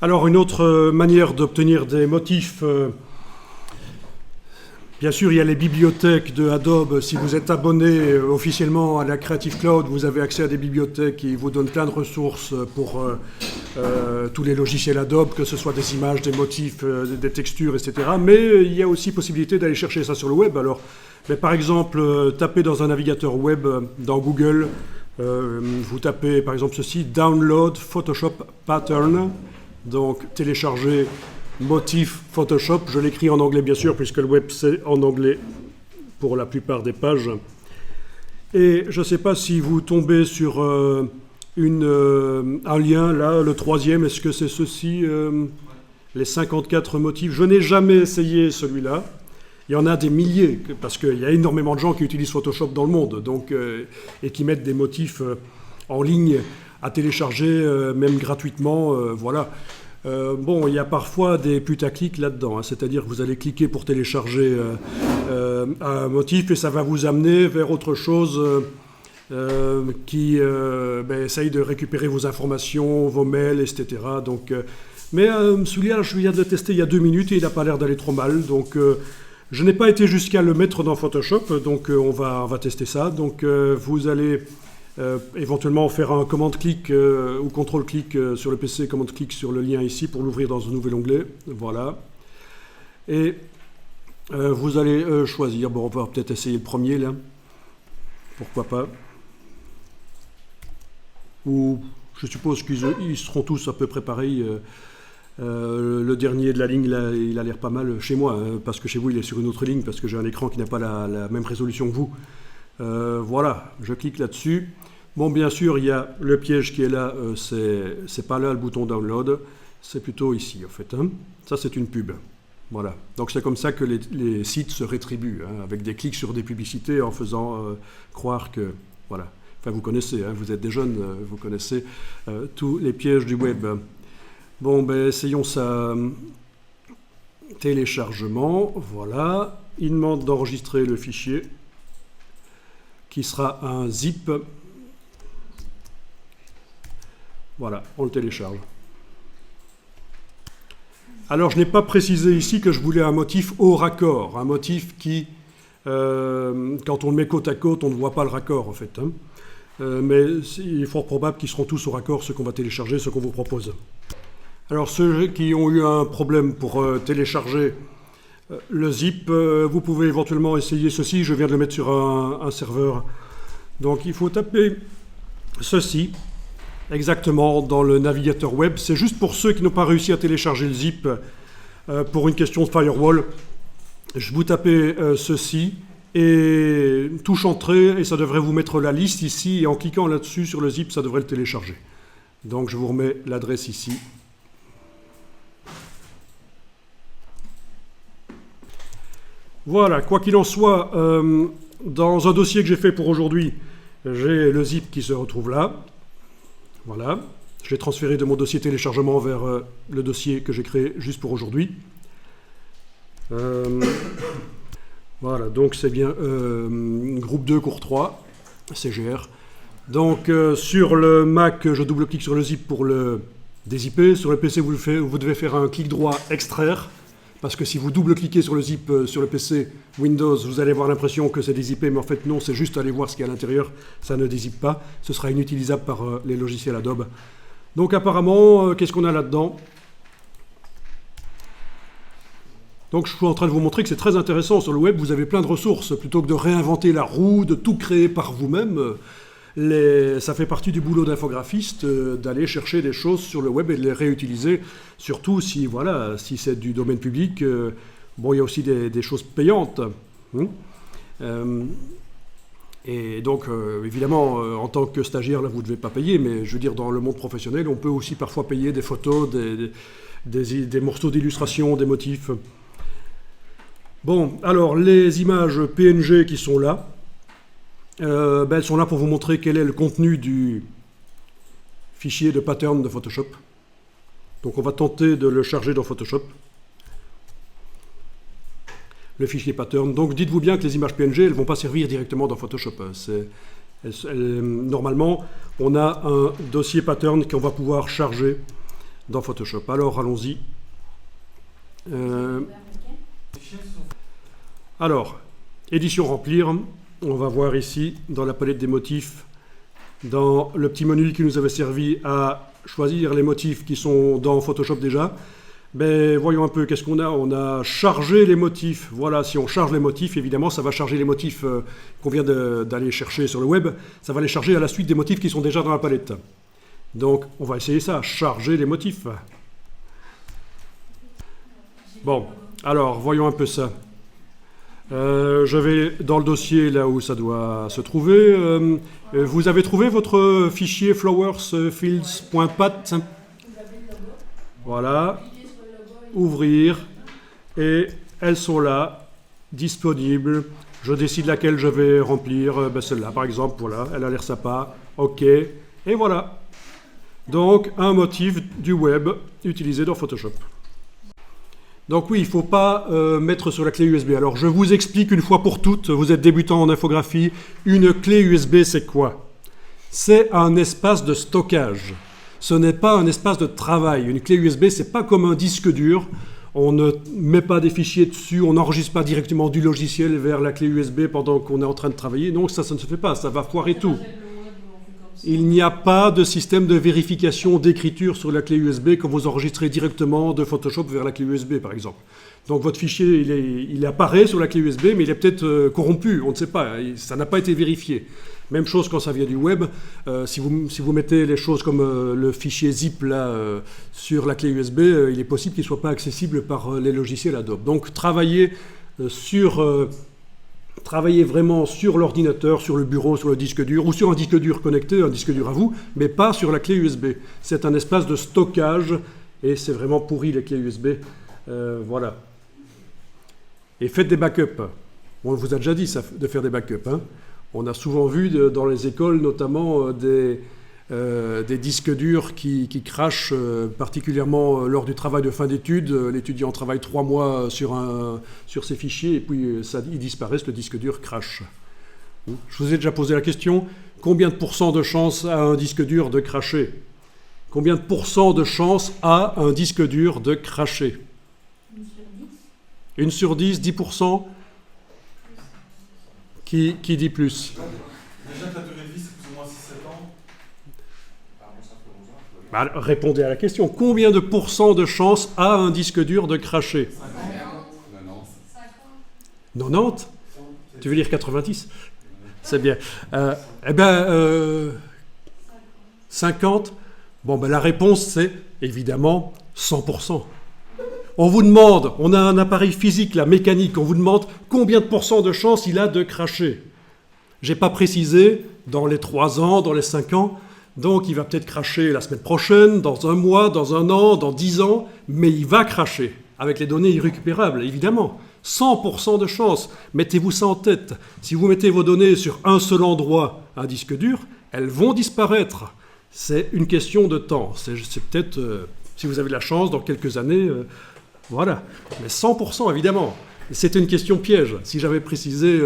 Alors, une autre manière d'obtenir des motifs, bien sûr, il y a les bibliothèques de Adobe. Si vous êtes abonné officiellement à la Creative Cloud, vous avez accès à des bibliothèques qui vous donnent plein de ressources pour tous les logiciels Adobe, que ce soit des images, des motifs, des textures, etc. Mais il y a aussi possibilité d'aller chercher ça sur le web. Alors, mais par exemple, tapez dans un navigateur web, dans Google, vous tapez par exemple ceci, Download Photoshop Pattern, donc télécharger motif Photoshop. Je l'écris en anglais bien sûr, puisque le web c'est en anglais pour la plupart des pages. Et je ne sais pas si vous tombez sur un lien là, le troisième, est-ce que c'est ceci, les 54 motifs? Je n'ai jamais essayé celui-là. Il y en a des milliers, parce qu'il y a énormément de gens qui utilisent Photoshop dans le monde, donc, et qui mettent des motifs en ligne à télécharger, même gratuitement, voilà. Bon, il y a parfois des putaclics là-dedans, hein, c'est-à-dire que vous allez cliquer pour télécharger un motif et ça va vous amener vers autre chose qui essaye de récupérer vos informations, vos mails, etc. Donc, mais celui-là, je viens de le tester il y a 2 minutes et il n'a pas l'air d'aller trop mal, donc... je n'ai pas été jusqu'à le mettre dans Photoshop, donc on va tester ça. Donc vous allez éventuellement faire un commande-clic ou contrôle-clic sur le PC, commande-clic sur le lien ici pour l'ouvrir dans un nouvel onglet. Voilà. Et vous allez choisir. Bon, on va peut-être essayer le premier là. Pourquoi pas. Ou je suppose qu'ils seront tous à peu près pareils. Le dernier de la ligne, là, il a l'air pas mal chez moi, hein, parce que chez vous, il est sur une autre ligne, parce que j'ai un écran qui n'a pas la même résolution que vous. Voilà, je clique là-dessus. Bon, bien sûr, il y a le piège qui est là, c'est pas là le bouton download, c'est plutôt ici, en fait. Hein. Ça, c'est une pub. Voilà. Donc, c'est comme ça que les sites se rétribuent, hein, avec des clics sur des publicités en faisant croire que... Voilà. Enfin, vous connaissez, hein, vous êtes des jeunes, vous connaissez tous les pièges du web. Bon, ben, essayons ça. Téléchargement, voilà. Il demande d'enregistrer le fichier, qui sera un zip. Voilà, on le télécharge. Alors, je n'ai pas précisé ici que je voulais un motif au raccord, un motif qui, quand on le met côte à côte, on ne voit pas le raccord, en fait. Hein. Mais il est fort probable qu'ils seront tous au raccord, ceux qu'on va télécharger, ceux qu'on vous propose. Alors ceux qui ont eu un problème pour télécharger le zip, vous pouvez éventuellement essayer ceci. Je viens de le mettre sur un serveur. Donc il faut taper ceci exactement dans le navigateur web. C'est juste pour ceux qui n'ont pas réussi à télécharger le zip pour une question de firewall. Je vous tapez ceci et touche entrée et ça devrait vous mettre la liste ici. Et en cliquant là-dessus sur le zip, ça devrait le télécharger. Donc je vous remets l'adresse ici. Voilà, quoi qu'il en soit, dans un dossier que j'ai fait pour aujourd'hui, j'ai le zip qui se retrouve là. Voilà, je l'ai transféré de mon dossier téléchargement vers le dossier que j'ai créé juste pour aujourd'hui. Voilà, donc c'est bien groupe 2, cours 3, CGR. Donc sur le Mac, je double-clique sur le zip pour le dézipper. Sur le PC, vous devez faire un clic droit extraire. Parce que si vous double-cliquez sur le zip sur le PC Windows, vous allez avoir l'impression que c'est dézippé, mais en fait non, c'est juste aller voir ce qu'il y a à l'intérieur, ça ne dézippe pas. Ce sera inutilisable par les logiciels Adobe. Donc apparemment, qu'est-ce qu'on a là-dedans? Donc je suis en train de vous montrer que c'est très intéressant. Sur le web, vous avez plein de ressources. Plutôt que de réinventer la roue, de tout créer par vous-même, ça fait partie du boulot d'infographiste d'aller chercher des choses sur le web et de les réutiliser, surtout si, voilà, si c'est du domaine public. Bon, il y a aussi des choses payantes. Et donc, évidemment, en tant que stagiaire, là, vous ne devez pas payer, mais je veux dire, dans le monde professionnel, on peut aussi parfois payer des photos, des morceaux d'illustration, des motifs. Bon, alors, les images PNG qui sont là, elles sont là pour vous montrer quel est le contenu du fichier de pattern de Photoshop. Donc on va tenter de le charger dans Photoshop. Le fichier pattern. Donc dites-vous bien que les images PNG, elles ne vont pas servir directement dans Photoshop. Normalement, on a un dossier pattern qu'on va pouvoir charger dans Photoshop. Alors, allons-y. Alors, édition remplir. On va voir ici, dans la palette des motifs, dans le petit menu qui nous avait servi à choisir les motifs qui sont dans Photoshop déjà. Ben, voyons un peu, qu'est-ce qu'on a? On a chargé les motifs. Voilà, si on charge les motifs, évidemment, ça va charger les motifs qu'on vient d'aller chercher sur le web. Ça va les charger à la suite des motifs qui sont déjà dans la palette. Donc, on va essayer ça, charger les motifs. Bon, alors, voyons un peu ça. Je vais dans le dossier là où ça doit se trouver. Vous avez trouvé votre fichier flowersfields.pat? Voilà. Ouvrir. Et elles sont là, disponibles. Je décide laquelle je vais remplir. Ben celle-là, par exemple. Voilà, elle a l'air sympa. OK. Et voilà. Donc, un motif du web utilisé dans Photoshop. Donc oui, il ne faut pas mettre sur la clé USB. Alors je vous explique une fois pour toutes, vous êtes débutant en infographie, une clé USB c'est quoi? C'est un espace de stockage. Ce n'est pas un espace de travail. Une clé USB, c'est pas comme un disque dur. On ne met pas des fichiers dessus, on n'enregistre pas directement du logiciel vers la clé USB pendant qu'on est en train de travailler. Donc ça ne se fait pas, ça va foirer tout. Il n'y a pas de système de vérification d'écriture sur la clé USB quand vous enregistrez directement de Photoshop vers la clé USB, par exemple. Donc votre fichier, il apparaît sur la clé USB, mais il est peut-être corrompu, on ne sait pas, ça n'a pas été vérifié. Même chose quand ça vient du web, si vous mettez les choses comme le fichier zip là, sur la clé USB, il est possible qu'il ne soit pas accessible par les logiciels Adobe. Donc travaillez vraiment sur l'ordinateur, sur le bureau, sur le disque dur, ou sur un disque dur connecté, un disque dur à vous, mais pas sur la clé USB. C'est un espace de stockage, et c'est vraiment pourri les clés USB. Voilà. Et faites des backups. On vous a déjà dit ça, de faire des backups. Hein. On a souvent vu dans les écoles, notamment, des disques durs qui crachent, particulièrement lors du travail de fin d'études. L'étudiant travaille 3 mois sur ses fichiers et puis ils disparaissent, le disque dur crache. Je vous ai déjà posé la question, combien de pourcents de chance a un disque dur de cracher? Combien de pourcents de chance a un disque dur de cracher? 1 sur 10, 10%? Qui dit plus? Déjà que la durée de vie, c'est plus ou moins 6-7 ans. Bah, répondez à la question. Combien de pourcents de chance a un disque dur de cracher? 90? Tu veux dire 90? C'est bien. 50? Bon, ben, la réponse, c'est évidemment 100%. On vous demande, on a un appareil physique, la mécanique, on vous demande combien de pourcents de chance il a de cracher. Je n'ai pas précisé dans les 3 ans, dans les 5 ans, donc il va peut-être cracher la semaine prochaine, dans 1 mois, dans 1 an, dans 10 ans, mais il va cracher, avec les données irrécupérables, évidemment. 100% de chance, mettez-vous ça en tête. Si vous mettez vos données sur un seul endroit, un disque dur, elles vont disparaître. C'est une question de temps. C'est peut-être, si vous avez de la chance, dans quelques années... Voilà, mais 100% évidemment. C'était une question piège. Si j'avais précisé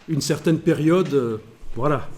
une certaine période, voilà.